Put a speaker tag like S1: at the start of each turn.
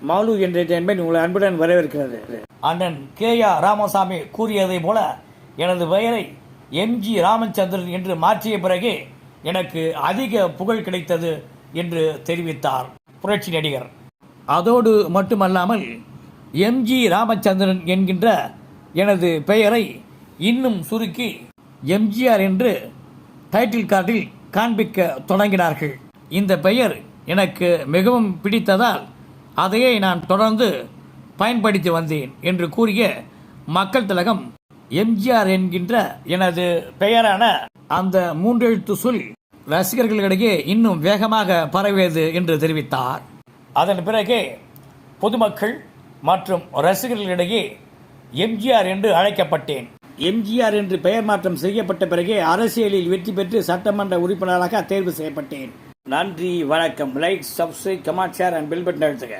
S1: Mall entertainment உங்களை அன்புடன் வரவேற்கிறது.
S2: அண்ணன் கே.ஆர். ராமசாமி கூறியதை போல எனது பெயரை எம்.ஜி. ராமச்சந்திரன் என்று மாற்றிய பிறகே எனக்கு அதிக புகழ் கிடைத்தது என்று தெரிவித்தார் புரட்சி நடிகர். அதோடு மட்டுமல்லாமல் எம்.ஜி. ராமச்சந்திரன் என்கின்ற எனது பெயரை இன்னும் சுருக்கி எம்ஜிஆர் என்று டைட்டில் கார்டில் காண்பிக்க தொடங்கினார்கள். இந்த பெயர் எனக்கு மிகவும் பிடித்ததால் அதையே நான் தொடர்ந்து பயன்படுத்தி வந்தேன் என்று கூறிய மக்கள் திலகம் எம்ஜிஆர் என்கின்ற எனது பெயரான அந்த மூன்றெழுத்து சொல் ரசிகர்களிடையே இன்னும் வேகமாக பரவியது என்று தெரிவித்தார். அதன் பிறகே பொதுமக்கள் மற்றும் ரசிகர்களிடையே எம்ஜிஆர் என்று அழைக்கப்பட்டேன்.
S1: எம்ஜிஆர் என்று பெயர் மாற்றம் செய்யப்பட்ட பிறகே அரசியலில் வெற்றி பெற்று சட்டமன்ற உறுப்பினராக தேர்வு செய்யப்பட்டேன். நன்றி, வணக்கம். Like, subscribe, comment, share and bell button அழுத்துக.